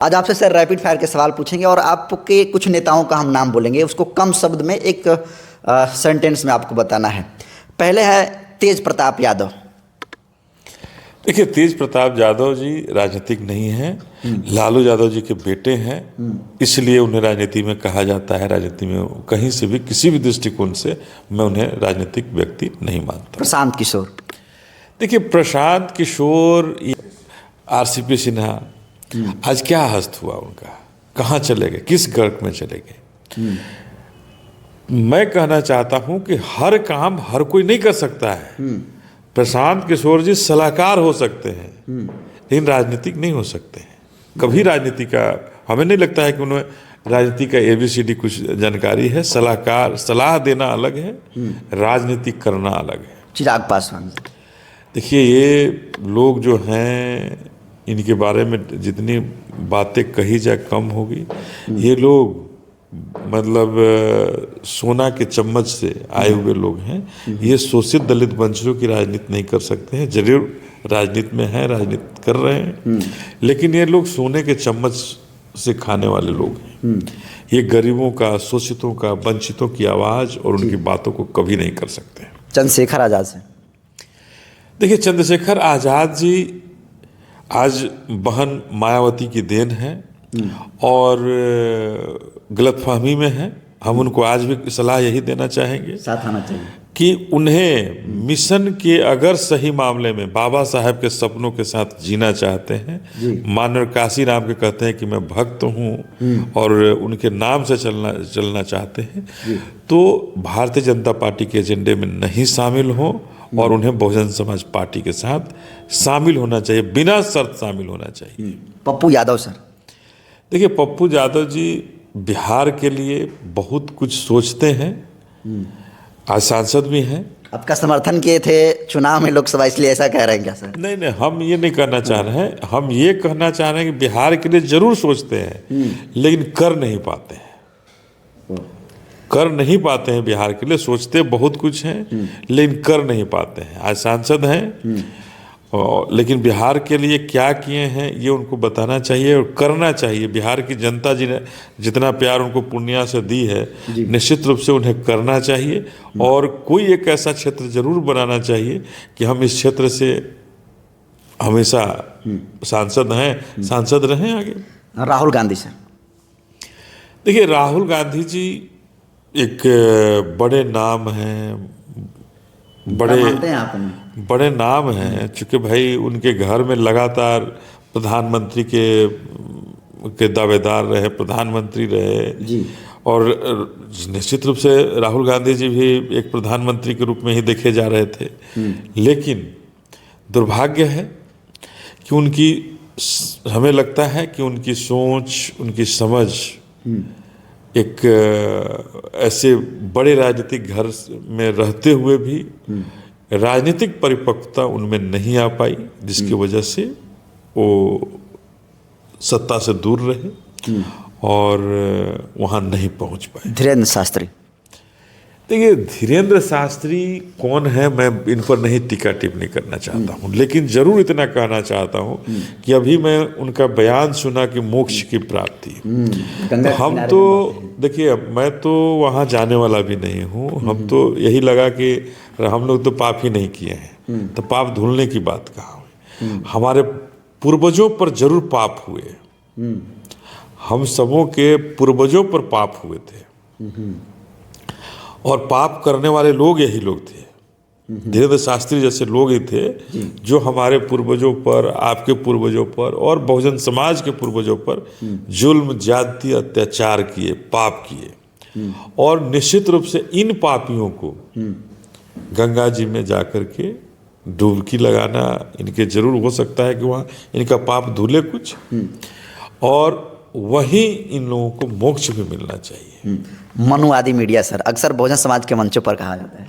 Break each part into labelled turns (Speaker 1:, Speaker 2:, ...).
Speaker 1: आज आपसे sir rapid fire के सवाल पूछेंगे और आपके कुछ नेताओं का हम नाम बोलेंगे, उसको कम शब्द में एक सेंटेंस में आपको बताना है। पहले है तेज प्रताप यादव।
Speaker 2: देखिए, तेज प्रताप यादव जी राजनीतिक नहीं हैं, लालू यादव जी के बेटे हैं, इसलिए उन्हें राजनीति में कहा जाता है। राजनीति में कहीं से भी किसी भी दृष्टिकोण से मैं उन्हें राजनीतिक व्यक्ति नहीं मानता।
Speaker 1: प्रशांत किशोर।
Speaker 2: देखिए, प्रशांत किशोर, आरसीपी सिन्हा, आज क्या हस्त हुआ उनका, कहाँ चले गए, किस गर्क में चले गए। मैं कहना चाहता हूं कि हर काम हर कोई नहीं कर सकता है। प्रशांत किशोर जी सलाहकार हो सकते हैं, लेकिन राजनीतिक नहीं हो सकते हैं। कभी राजनीति का हमें नहीं लगता है कि उन्हें राजनीति का ABCD कुछ जानकारी है। सलाहकार, सलाह देना अलग है, राजनीति करना अलग है।
Speaker 1: चिराग पासवान।
Speaker 2: देखिए, ये लोग जो हैं, इनके बारे में जितनी बातें कही जाए कम होगी। ये लोग मतलब सोना के चम्मच से आए हुए लोग हैं। ये शोषित दलित वंचितों की राजनीति नहीं कर सकते हैं। जरूर राजनीति में हैं, राजनीति कर रहे हैं, लेकिन ये लोग सोने के चम्मच से खाने वाले लोग हैं। ये गरीबों का, शोषितों का, वंचितों की आवाज़ और उनकी बातों को कभी नहीं कर सकते।
Speaker 1: चंद्रशेखर आजाद से।
Speaker 2: देखिए, चंद्रशेखर आजाद जी आज बहन मायावती की देन है और गलतफहमी में है। हम उनको आज भी सलाह यही देना चाहेंगे,
Speaker 1: साथ आना चाहिए, कि
Speaker 2: उन्हें मिशन के अगर सही मामले में बाबा साहब के सपनों के साथ जीना चाहते हैं, मानव काशी राम के कहते हैं कि मैं भक्त हूँ और उनके नाम से चलना चाहते हैं, तो भारतीय जनता पार्टी के एजेंडे में नहीं शामिल हो और उन्हें बहुजन समाज पार्टी के साथ शामिल होना चाहिए, बिना शर्त शामिल होना चाहिए।
Speaker 1: पप्पू यादव सर।
Speaker 2: देखिए, पप्पू यादव जी बिहार के लिए बहुत कुछ सोचते हैं, आज सांसद भी हैं।
Speaker 1: आपका समर्थन किए थे चुनाव में लोकसभा, इसलिए ऐसा कह रहे हैं क्या सर?
Speaker 2: नहीं, हम ये नहीं कहना चाह रहे हैं। हम ये कहना चाह रहे हैं कि बिहार के लिए जरूर सोचते हैं, लेकिन कर नहीं पाते हैं। कर नहीं पाते हैं बिहार के लिए। सोचते बहुत कुछ हैं, लेकिन कर नहीं पाते हैं। आज सांसद हैं, लेकिन बिहार के लिए क्या किए हैं ये उनको बताना चाहिए और करना चाहिए। बिहार की जनता जी ने जितना प्यार उनको पूर्णिया से दी है, निश्चित रूप से उन्हें करना चाहिए और कोई एक ऐसा क्षेत्र जरूर बनाना चाहिए कि हम इस क्षेत्र से हमेशा सांसद हैं, सांसद रहें आगे।
Speaker 1: राहुल गांधी सर।
Speaker 2: देखिए, राहुल गांधी जी एक बड़े नाम हैं, बड़े नाम हैं, चूँकि भाई उनके घर में लगातार प्रधानमंत्री के दावेदार रहे, प्रधानमंत्री रहे जी। और निश्चित रूप से राहुल गांधी जी भी एक प्रधानमंत्री के रूप में ही देखे जा रहे थे। लेकिन दुर्भाग्य है कि उनकी, हमें लगता है कि उनकी सोच, उनकी समझ एक ऐसे बड़े राजनीतिक घर में रहते हुए भी राजनीतिक परिपक्वता उनमें नहीं आ पाई, जिसकी वजह से वो सत्ता से दूर रहे और वहाँ नहीं पहुँच पाए।
Speaker 1: धीरेन्द्र शास्त्री।
Speaker 2: देखिए, धीरेन्द्र शास्त्री कौन है, मैं इन पर नहीं टीका टिप्पणी करना चाहता हूँ, लेकिन जरूर इतना कहना चाहता हूँ कि अभी मैं उनका बयान सुना कि मोक्ष की प्राप्ति। तो हम तो देखिए, मैं तो वहाँ जाने वाला भी नहीं हूँ। हम तो यही लगा कि हम लोग तो पाप ही नहीं किए हैं, तो पाप धुलने की बात कहाँ हुई। हमारे पूर्वजों पर जरूर पाप हुए, हम सबों के पूर्वजों पर पाप हुए थे और पाप करने वाले लोग यही लोग थे। धीरेन्द्र शास्त्री जैसे लोग ही थे जो हमारे पूर्वजों पर, आपके पूर्वजों पर और बहुजन समाज के पूर्वजों पर जुल्म, ज्यादती, अत्याचार किए, पाप किए। और निश्चित रूप से इन पापियों को गंगा जी में जाकर के डुबकी लगाना, इनके जरूर हो सकता है कि वहाँ इनका पाप धुले कुछ, और वहीं इन लोगों को मोक्ष भी मिलना चाहिए।
Speaker 1: मनुवादी मीडिया सर, अक्सर बहुजन समाज के मंचों पर कहा जाता है।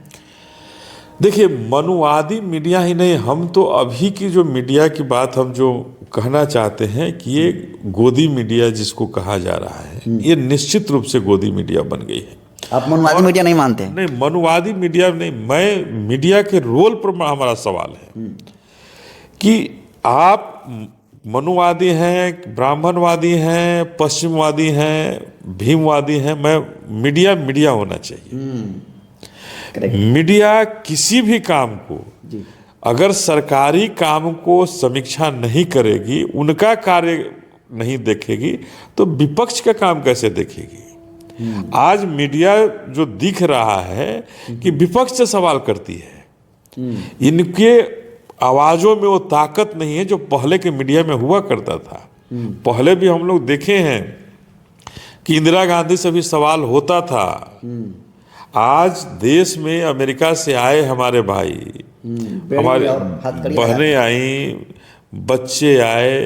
Speaker 2: देखिए, मनुवादी मीडिया ही नहीं, हम तो अभी की जो मीडिया की बात हम जो कहना चाहते हैं कि ये गोदी मीडिया जिसको कहा जा रहा है, ये निश्चित रूप से गोदी मीडिया बन गई है।
Speaker 1: आप मनुवादी मीडिया नहीं मानते हैं?
Speaker 2: नहीं, मनुवादी मीडिया नहीं, मैं मीडिया के रोल पर हमारा सवाल है कि आप मनुवादी हैं, ब्राह्मणवादी हैं, पश्चिमवादी हैं, भीमवादी हैं, मीडिया मीडिया होना चाहिए। मीडिया किसी भी काम को अगर सरकारी काम को समीक्षा नहीं करेगी, उनका कार्य नहीं देखेगी, तो विपक्ष का काम कैसे देखेगी? आज मीडिया जो दिख रहा है कि विपक्ष से सवाल करती है। इनके आवाजों में वो ताकत नहीं है जो पहले के मीडिया में हुआ करता था। पहले भी हम लोग देखे हैं कि इंदिरा गांधी से भी सवाल होता था। आज देश में अमेरिका से आए हमारे भाई, हमारे बहनें आई, बच्चे आए,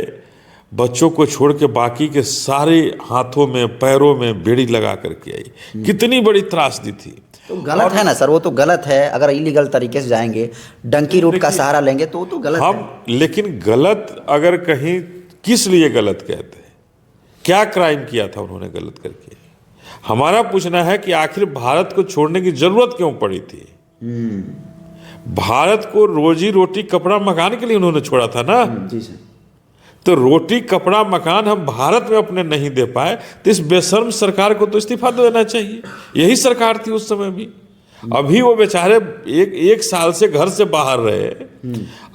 Speaker 2: बच्चों को छोड़ के बाकी के सारे हाथों में पैरों में बेड़ी लगा करके आई। कितनी बड़ी त्रासदी थी।
Speaker 1: तो गलत है ना सर, वो तो गलत है। अगर इलीगल तरीके से जाएंगे, डंकी रूट का सहारा लेंगे, तो वो तो गलत है।
Speaker 2: लेकिन गलत अगर कहीं किस लिए गलत कहते हैं? क्या क्राइम किया था उन्होंने गलत करके? हमारा पूछना है कि आखिर भारत को छोड़ने की जरूरत क्यों पड़ी थी? भारत को रोजी रोटी कपड़ा मकान के लिए उन्होंने छोड़ा था ना।
Speaker 1: जी सर।
Speaker 2: तो रोटी कपड़ा मकान हम भारत में अपने नहीं दे पाए, तो इस बेशर्म सरकार को तो इस्तीफा देना चाहिए। यही सरकार थी उस समय भी। अभी वो बेचारे एक साल से घर से बाहर रहे,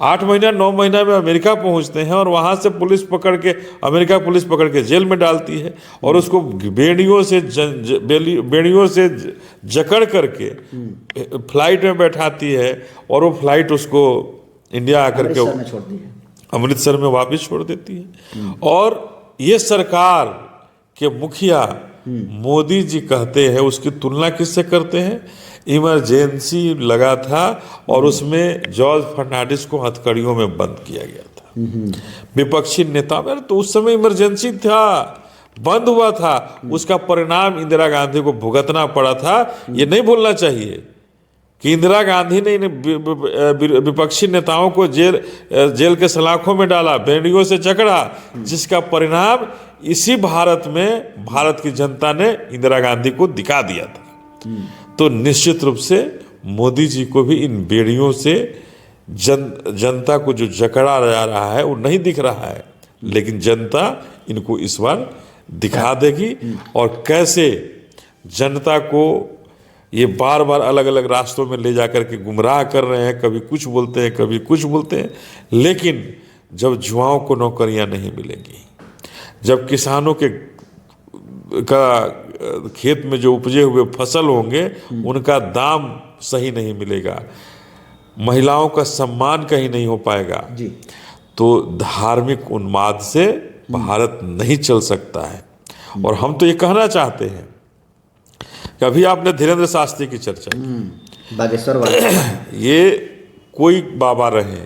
Speaker 2: 8 महीना 9 महीना में अमेरिका पहुंचते हैं और वहां से पुलिस पकड़ के, अमेरिका पुलिस पकड़ के जेल में डालती है और उसको बेड़ियों से जकड़ करके फ्लाइट में बैठाती है और वो फ्लाइट उसको इंडिया आकर के अमृतसर में वापस छोड़ देती है। और ये सरकार के मुखिया मोदी जी कहते हैं, उसकी तुलना किससे करते हैं? इमरजेंसी लगा था और उसमें जॉर्ज फर्नांडिस को हथकड़ियों में बंद किया गया था। विपक्षी नेता में तो उस समय इमरजेंसी था, बंद हुआ था, उसका परिणाम इंदिरा गांधी को भुगतना पड़ा था। ये नहीं भूलना चाहिए कि इंदिरा गांधी ने विपक्षी नेताओं को जेल के सलाखों में डाला, बेड़ियों से जकड़ा, जिसका परिणाम इसी भारत में भारत की जनता ने इंदिरा गांधी को दिखा दिया था। तो निश्चित रूप से मोदी जी को भी इन बेड़ियों से जनता को जो जकड़ा जा रहा है वो नहीं दिख रहा है, लेकिन जनता इनको इस बार दिखा देगी। और कैसे जनता को ये बार बार अलग अलग रास्तों में ले जाकर के गुमराह कर रहे हैं, कभी कुछ बोलते हैं, कभी कुछ बोलते हैं। लेकिन जब जुआओं को नौकरियां नहीं मिलेंगी, जब किसानों के खेत में जो उपजे हुए फसल होंगे उनका दाम सही नहीं मिलेगा, महिलाओं का सम्मान कहीं नहीं हो पाएगा जी, तो धार्मिक उन्माद से भारत नहीं चल सकता है। और हम तो ये कहना चाहते हैं, कभी आपने धीरेन्द्र शास्त्री की चर्चा की,
Speaker 1: बागेश्वर वाले
Speaker 2: ये कोई बाबा रहे,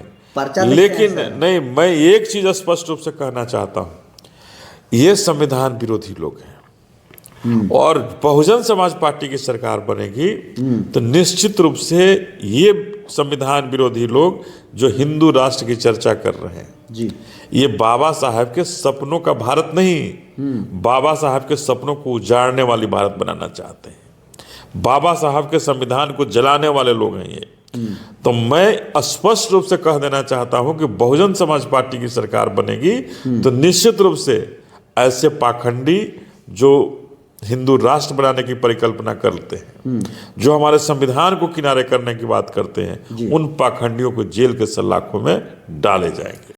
Speaker 2: लेकिन नहीं, मैं एक चीज स्पष्ट रूप से कहना चाहता हूं, ये संविधान विरोधी लोग हैं। और बहुजन समाज पार्टी की सरकार बनेगी तो निश्चित रूप से ये संविधान विरोधी लोग जो हिंदू राष्ट्र की चर्चा कर रहे हैं जी, ये बाबा साहब के सपनों का भारत नहीं, बाबा साहब के सपनों को उजाड़ने वाली भारत बनाना चाहते हैं। बाबा साहब के संविधान को जलाने वाले लोग हैं ये। तो मैं स्पष्ट रूप से कह देना चाहता हूं कि बहुजन समाज पार्टी की सरकार बनेगी तो निश्चित रूप से ऐसे पाखंडी जो हिंदू राष्ट्र बनाने की परिकल्पना करते हैं, जो हमारे संविधान को किनारे करने की बात करते हैं, उन पाखंडियों को जेल के सलाखों में डाले जाएंगे।